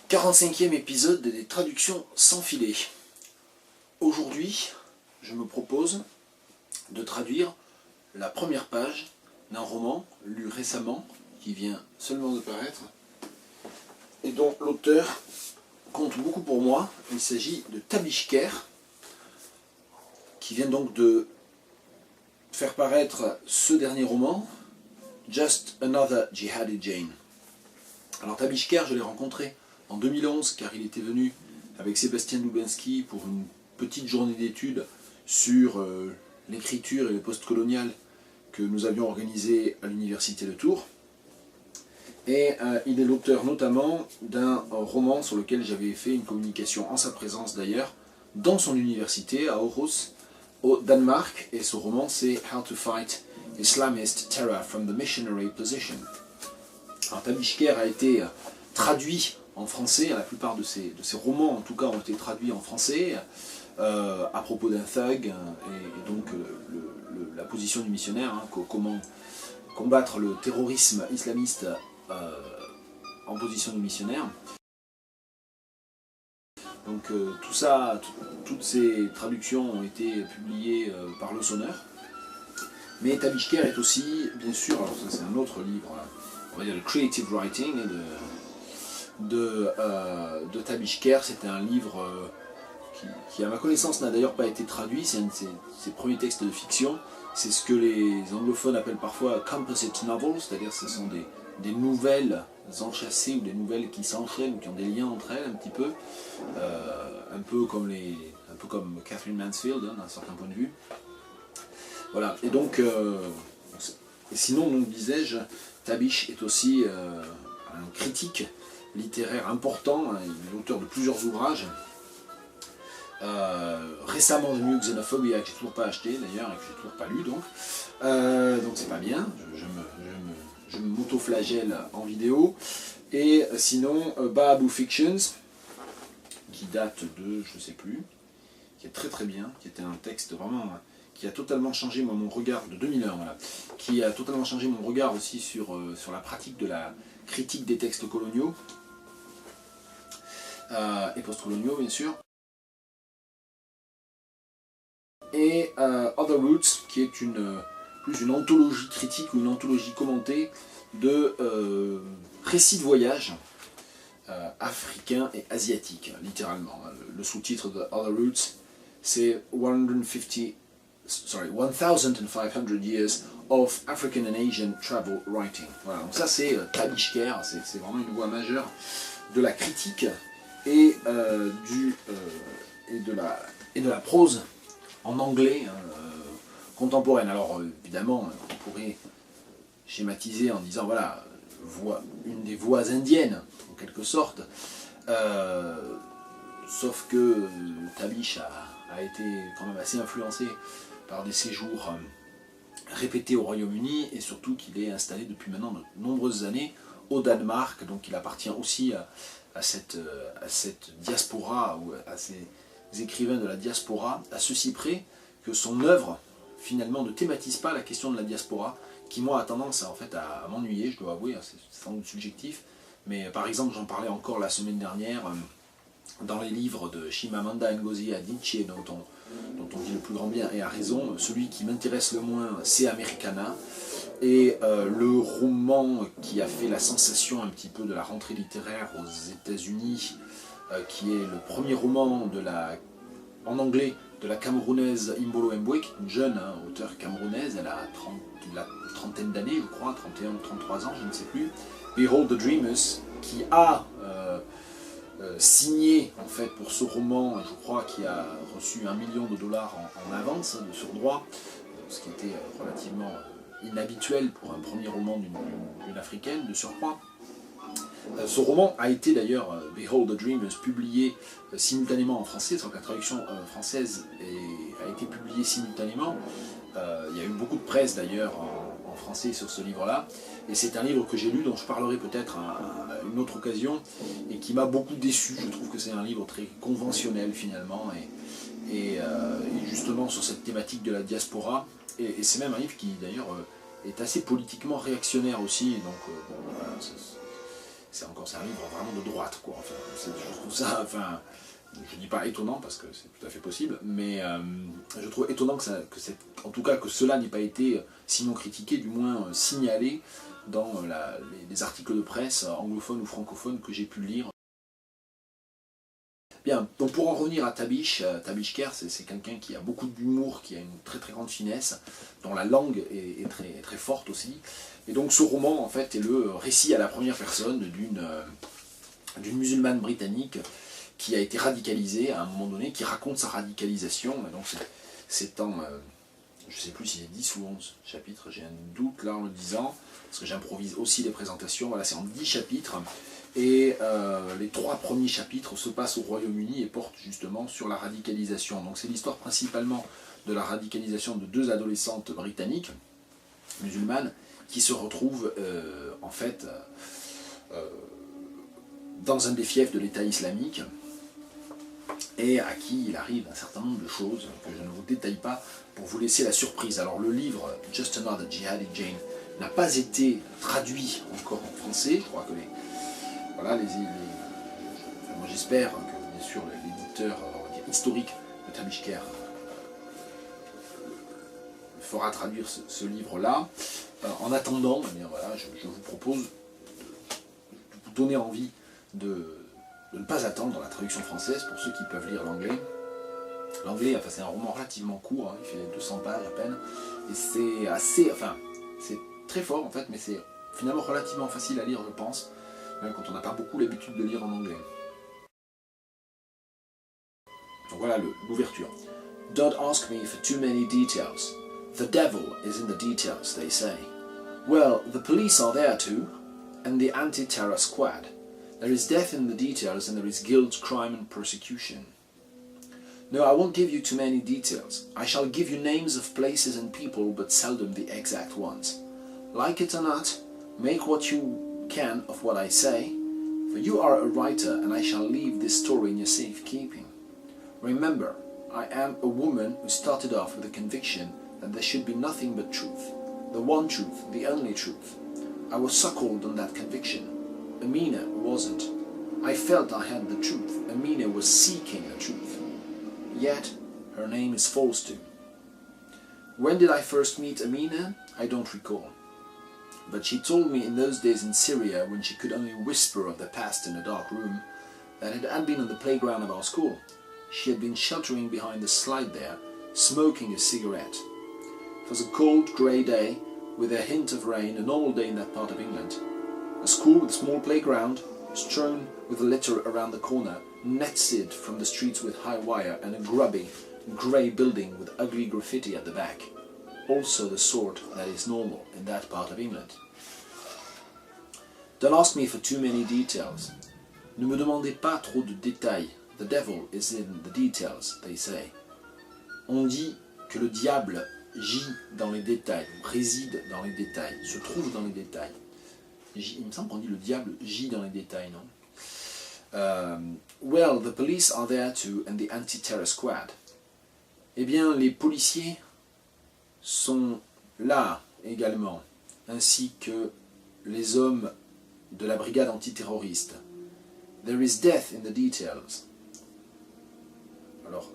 45e épisode des traductions sans filet. Aujourd'hui, je me propose de traduire la première page d'un roman lu récemment, qui vient seulement de paraître, et dont l'auteur compte beaucoup pour moi. Il s'agit de Tabishker, qui vient donc de faire paraître ce dernier roman, Just Another Jihadi Jane. Alors Tabishker, je l'ai rencontré en 2011, car il était venu avec Sébastien Lubensky pour une petite journée d'études sur l'écriture et le post-colonial que nous avions organisé à l'université de Tours. Et il est l'auteur notamment d'un roman sur lequel j'avais fait une communication en sa présence d'ailleurs, dans son université à Aarhus, au Danemark, et ce roman c'est How to Fight Islamist Terror from the Missionary Position. Alors Tabishker a été traduit en français, la plupart de ces romans en tout cas ont été traduits en français, à propos d'un thug, et donc la position du missionnaire, comment combattre le terrorisme islamiste en position du missionnaire. Donc tout ça, toutes ces traductions ont été publiées par Le Sonneur. Mais Tabishker est aussi, bien sûr, alors ça c'est un autre livre, on va dire le creative writing de Tabishker. C'est un livre qui à ma connaissance n'a d'ailleurs pas été traduit, c'est un de ses premiers textes de fiction. C'est ce que les anglophones appellent parfois composite novels, c'est-à-dire ce sont des nouvelles enchâssées ou des nouvelles qui s'enchaînent ou qui ont des liens entre elles un petit peu, un peu comme Catherine Mansfield d'un certain point de vue. Voilà, et donc, et sinon, donc, disais-je, Tabish est aussi un critique littéraire important, il est l'auteur de plusieurs ouvrages, récemment The New Xenophobia, que j'ai toujours pas acheté d'ailleurs, et que j'ai toujours pas lu, donc c'est pas bien, je m'auto-flagelle en vidéo. Et sinon, Bahaboo Fictions, qui date de, je sais plus, qui est très très bien, qui était un texte vraiment, qui a totalement changé mon regard, de 2001, voilà, qui a totalement changé mon regard aussi sur la pratique de la critique des textes coloniaux, et post-coloniaux bien sûr. Et Other Roots, qui est plus une anthologie critique ou une anthologie commentée de récits de voyage africains et asiatiques, littéralement. Le sous-titre de Other Roots, c'est 1500 Years of African and Asian Travel Writing. Voilà, donc ça c'est Tabishker, c'est vraiment une voie majeure de la critique et de la prose en anglais contemporaine. Alors évidemment, on pourrait schématiser en disant voilà, une des voix indiennes en quelque sorte, sauf que Tabish a été quand même assez influencé par des séjours répétés au Royaume-Uni, et surtout qu'il est installé depuis maintenant de nombreuses années au Danemark, donc il appartient aussi à cette diaspora, ou à ces écrivains de la diaspora, à ceci près que son œuvre finalement ne thématise pas la question de la diaspora, qui moi a tendance à m'ennuyer, je dois avouer, c'est sans doute subjectif, mais par exemple j'en parlais encore la semaine dernière dans les livres de Chimamanda Ngozi Adichie, dont on dit le plus grand bien, et à raison. Celui qui m'intéresse le moins, c'est Americana, et le roman qui a fait la sensation un petit peu de la rentrée littéraire aux États-Unis, qui est le premier roman en anglais de la Camerounaise Imbolo Mbouek, une jeune auteure camerounaise, elle a une trentaine d'années, je crois, 31 ou 33 ans, je ne sais plus. Behold the Dreamers, qui a signé en fait pour ce roman, je crois, qui a reçu $1 million en avance de surdroit, ce qui était relativement inhabituel pour un premier roman d'une africaine de surcroît. Ce roman a été d'ailleurs, Behold the Dreamers, publié simultanément en français, donc la traduction française a été publiée simultanément. Il y a eu beaucoup de presse d'ailleurs en français sur ce livre-là, et c'est un livre que j'ai lu, dont je parlerai peut-être à une autre occasion, et qui m'a beaucoup déçu. Je trouve que c'est un livre très conventionnel finalement, et justement sur cette thématique de la diaspora, et c'est même un livre qui d'ailleurs est assez politiquement réactionnaire aussi, donc bon, voilà, c'est un livre vraiment de droite, quoi. Enfin, je trouve ça, enfin, je dis pas étonnant parce que c'est tout à fait possible, mais je trouve étonnant en tout cas que cela n'ait pas été, sinon critiqué, du moins signalé dans les articles de presse anglophones ou francophones que j'ai pu lire. Bien, donc pour en revenir à Tabish Kerr, c'est quelqu'un qui a beaucoup d'humour, qui a une très très grande finesse, dont la langue est très, très forte aussi. Et donc ce roman, en fait, est le récit à la première personne d'une musulmane britannique qui a été radicalisée à un moment donné, qui raconte sa radicalisation. Et donc c'est en, je ne sais plus s'il y a 10 ou 11 chapitres, j'ai un doute là en le disant, parce que j'improvise aussi les présentations. Voilà, c'est en 10 chapitres. Et les 3 premiers chapitres se passent au Royaume-Uni et portent justement sur la radicalisation. Donc c'est l'histoire principalement de la radicalisation de 2 adolescentes britanniques, musulmanes, qui se retrouvent en fait dans un des fiefs de l'État islamique, et à qui il arrive un certain nombre de choses que je ne vous détaille pas pour vous laisser la surprise. Alors le livre Just Another Jihadi Jane n'a pas été traduit encore en français. Je crois que moi j'espère que bien sûr l'éditeur historique de Tabish Kerr fera traduire ce livre-là. En attendant, eh bien, voilà, je vous propose de vous donner envie de ne pas attendre la traduction française pour ceux qui peuvent lire l'anglais. L'anglais, enfin, c'est un roman relativement court, hein, il fait 200 pages à peine, et c'est assez, enfin, c'est très fort en fait, mais c'est finalement relativement facile à lire, je pense, même quand on n'a pas beaucoup l'habitude de lire en anglais. Donc voilà l'ouverture. Don't ask me for too many details. The devil is in the details, they say. Well, the police are there too, and the anti-terror squad. There is death in the details, and there is guilt, crime, and persecution. No, I won't give you too many details. I shall give you names of places and people, but seldom the exact ones. Like it or not, make what you can of what I say, for you are a writer, and I shall leave this story in your safekeeping. Remember, I am a woman who started off with a conviction that there should be nothing but truth, the one truth, the only truth. I was suckled on that conviction. Amina wasn't. I felt I had the truth. Amina was seeking the truth. Yet, her name is false too. When did I first meet Amina? I don't recall. But she told me in those days in Syria, when she could only whisper of the past in a dark room, that it had been on the playground of our school. She had been sheltering behind the slide there, smoking a cigarette. It was a cold, grey day, with a hint of rain, a normal day in that part of England. A school with a small playground, strewn with litter around the corner, netted from the streets with high wire, and a grubby, grey building with ugly graffiti at the back. Also the sort that is normal in that part of England. Don't ask me for too many details. Ne me demandez pas trop de détails. The devil is in the details, they say. On dit que le diable gît dans les détails, réside dans les détails, se trouve dans les détails. Il me semble qu'on dit le diable gît dans les détails, non? Well, the police are there too, and the anti-terror squad. Eh bien, les policiers sont là également, ainsi que les hommes de la brigade antiterroriste. There is death in the details. Alors,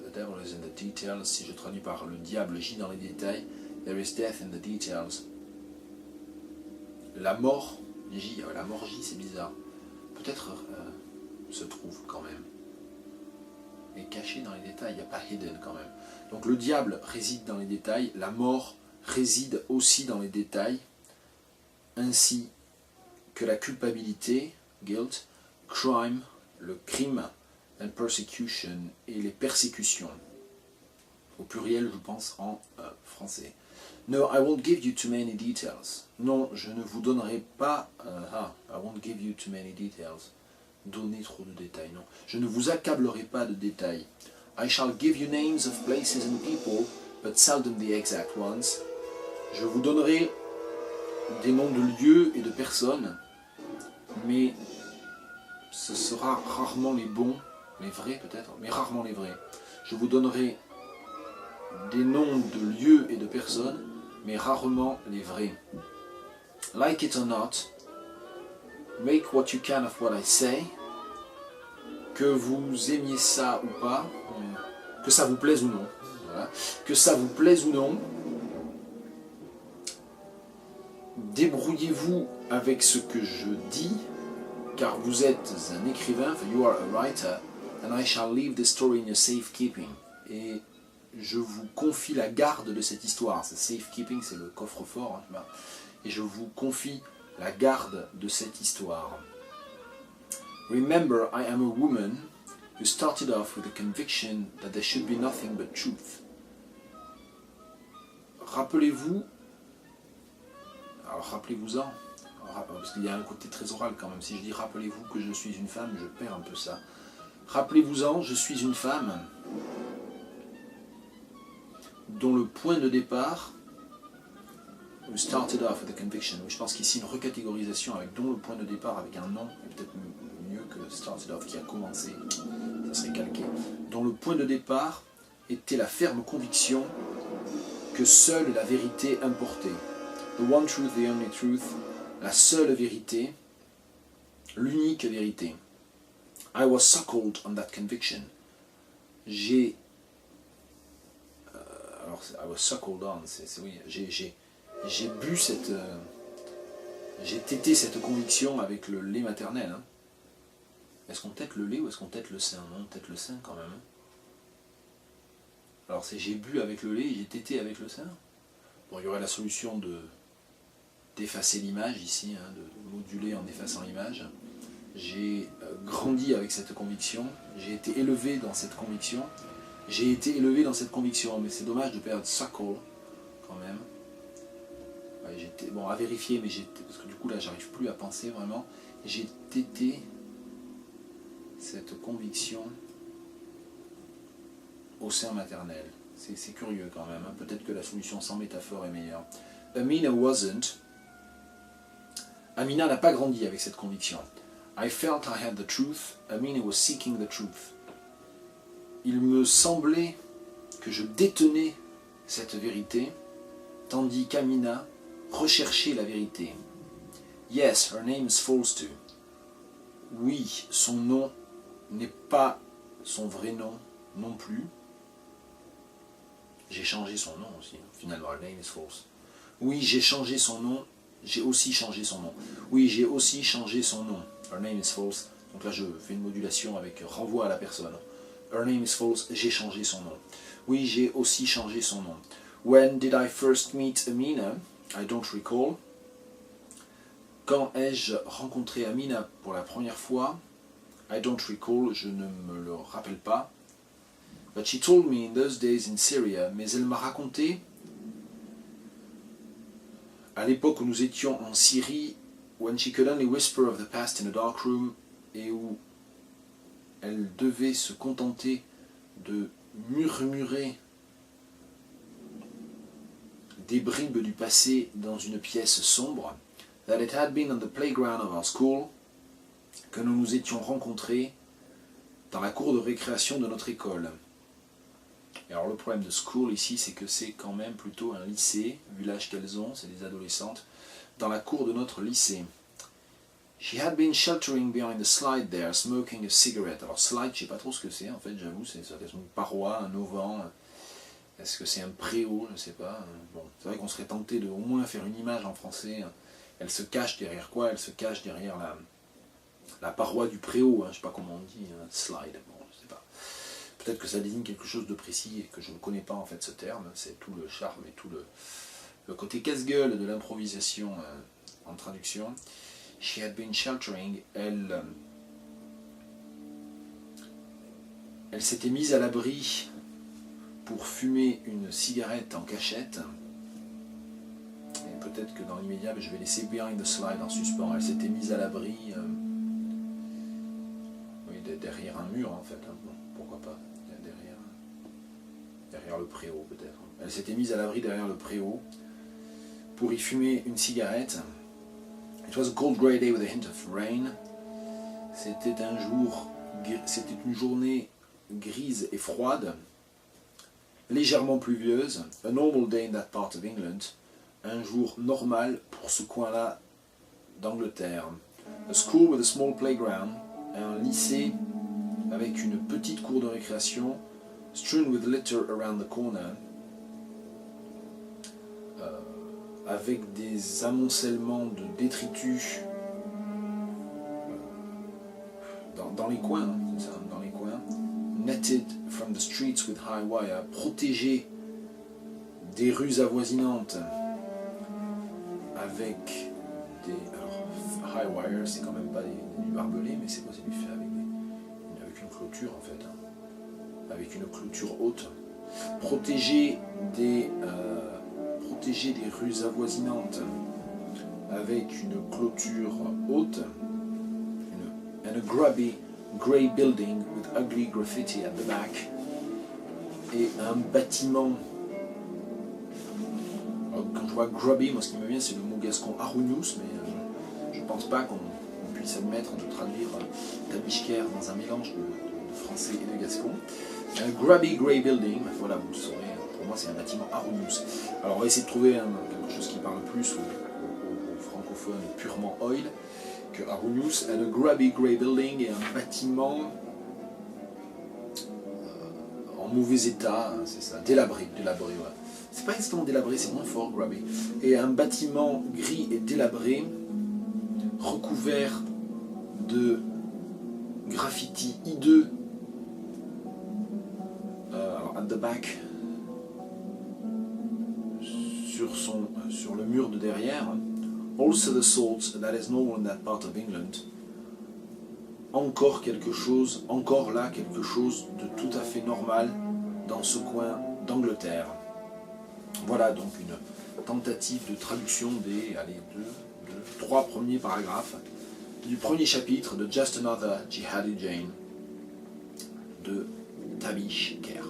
the devil is in the details, si je traduis par le diable gît dans les détails, there is death in the details. La mort gît, c'est bizarre. Peut-être se trouve quand même. Et caché dans les détails, il n'y a pas hidden quand même. Donc le diable réside dans les détails, la mort réside aussi dans les détails, ainsi que la culpabilité, guilt, crime, le crime, and persecution, et les persécutions. Au pluriel, je pense, en français. No, I won't give you too many details. Non, je ne vous donnerai pas... I won't give you too many details. Donner trop de détails, non. Je ne vous accablerai pas de détails. I shall give you names of places and people, but seldom the exact ones. Je vous donnerai des noms de lieux et de personnes, mais ce sera rarement les bons, les vrais peut-être, mais rarement les vrais. Je vous donnerai des noms de lieux et de personnes, mais rarement les vrais. Like it or not, Make what you can of what I say. Que vous aimiez ça ou pas, que ça vous plaise ou non. Voilà. Que ça vous plaise ou non, débrouillez-vous avec ce que je dis, car vous êtes un écrivain, you are a writer, and I shall leave this story in your safekeeping. Et je vous confie la garde de cette histoire. Safekeeping, c'est le coffre-fort. Hein, et je vous confie la garde de cette histoire. Remember, I am a woman who started off with the conviction that there should be nothing but truth. Rappelez-vous, alors rappelez-vous-en, parce qu'il y a un côté très oral quand même. Si je dis rappelez-vous que je suis une femme, je perds un peu ça. Rappelez-vous-en, je suis une femme dont le point de départ, who started off with a conviction, je pense qu'ici une recatégorisation avec dont le point de départ avec un nom est peut-être mieux que started off qui a commencé, ça serait calqué, dont le point de départ était la ferme conviction que seule la vérité importait. The one truth, the only truth, la seule vérité, l'unique vérité. I was suckled on that conviction. J'ai alors I was suckled on, oui, j'ai bu cette j'ai tété cette conviction avec le lait maternel. Hein. Est-ce qu'on tète le lait ou est-ce qu'on tète le sein? Non, on tète le sein quand même. Hein. Alors c'est j'ai bu avec le lait et j'ai tété avec le sein. Bon, il y aurait la solution d'effacer l'image ici, hein, de moduler en effaçant l'image. J'ai grandi avec cette conviction, j'ai été élevé dans cette conviction, j'ai été élevé dans cette conviction, mais c'est dommage de perdre suckle quand même. Ouais, j'étais, bon, à vérifier, mais parce que du coup là j'arrive plus à penser vraiment. J'ai tété cette conviction au sein maternel. C'est curieux quand même, hein. Peut-être que la solution sans métaphore est meilleure. Amina wasn't. Amina n'a pas grandi avec cette conviction. I felt I had the truth. Amina was seeking the truth. Il me semblait que je détenais cette vérité, tandis qu'Amina recherchait la vérité. Yes, her name is false too. Oui, son nom n'est pas son vrai nom non plus. J'ai changé son nom aussi. Finalement, her name is false. Oui, j'ai changé son nom. J'ai aussi changé son nom. Oui, j'ai aussi changé son nom. Her name is false. Donc là, je fais une modulation avec renvoi à la personne. Her name is false. J'ai changé son nom. Oui, j'ai aussi changé son nom. When did I first meet Amina? I don't recall. Quand ai-je rencontré Amina pour la première fois? I don't recall. Je ne me le rappelle pas. But she told me in those days in Syria. Mais elle m'a raconté à l'époque où nous étions en Syrie, when she could only whisper of the past in a dark room, et où elle devait se contenter de murmurer des bribes du passé dans une pièce sombre, that it had been on the playground of our school, que nous nous étions rencontrés dans la cour de récréation de notre école. Et alors le problème de school ici, c'est que c'est quand même plutôt un lycée, vu l'âge qu'elles ont, c'est des adolescentes, dans la cour de notre lycée. She had been sheltering behind the slide there, smoking a cigarette. Alors slide, je sais pas trop ce que c'est, en fait, j'avoue, c'est une paroi, un auvent. Est-ce que c'est un préau, je ne sais pas. Bon, c'est vrai qu'on serait tenté de au moins faire une image en français. Elle se cache derrière quoi? Elle se cache derrière la paroi du préau, hein, je ne sais pas comment on dit, slide, bon, je sais pas. Peut-être que ça désigne quelque chose de précis et que je ne connais pas en fait ce terme. C'est tout le charme et tout le côté casse-gueule de l'improvisation en traduction. She had been sheltering. Elle s'était mise à l'abri pour fumer une cigarette en cachette. Et peut-être que dans l'immédiat, je vais laisser behind the slide en suspens. Elle s'était mise à l'abri derrière un mur en fait. Bon, pourquoi pas. Derrière le préau peut-être. Elle s'était mise à l'abri derrière le préau pour y fumer une cigarette. It was a cold grey day with a hint of rain. C'était une journée grise et froide, légèrement pluvieuse. A normal day in that part of England. Un jour normal pour ce coin-là d'Angleterre. A school with a small playground, un lycée avec une petite cour de récréation, strewn with litter around the corner, avec des amoncellements de détritus dans les coins, hein, c'est ça, dans les coins, netted from the streets with high wire, protégé des rues avoisinantes avec des... Alors, high wire, c'est quand même pas du barbelé, mais c'est quoi? C'est du fait avec une clôture en fait, hein, avec une clôture haute, protégé des rues avoisinantes avec une clôture haute, and a grubby grey building with ugly graffiti at the back, et un bâtiment. Alors, quand je vois grubby, moi ce qui me vient c'est le mot gascon arugnus, mais je pense pas qu'on puisse admettre de traduire Tabishker dans un mélange de français et de gascon. Un grubby grey building, voilà, vous le saurez, pour moi c'est un bâtiment arugnus. Alors on va essayer de trouver quelque chose qui parle plus aux francophones purement oil que arugnus. And a grubby grey building, et un bâtiment en mauvais état, hein, c'est ça, délabré, ouais. C'est pas exactement délabré, c'est moins fort, grubby. Et un bâtiment gris et délabré, recouvert de graffiti hideux, alors at the back, sur le mur de derrière. Also the salt that is normal in that part of England. Encore quelque chose de tout à fait normal dans ce coin d'Angleterre. Voilà donc une tentative de traduction des trois premiers paragraphes du premier chapitre de Just Another Jihadi Jane de Tabishker.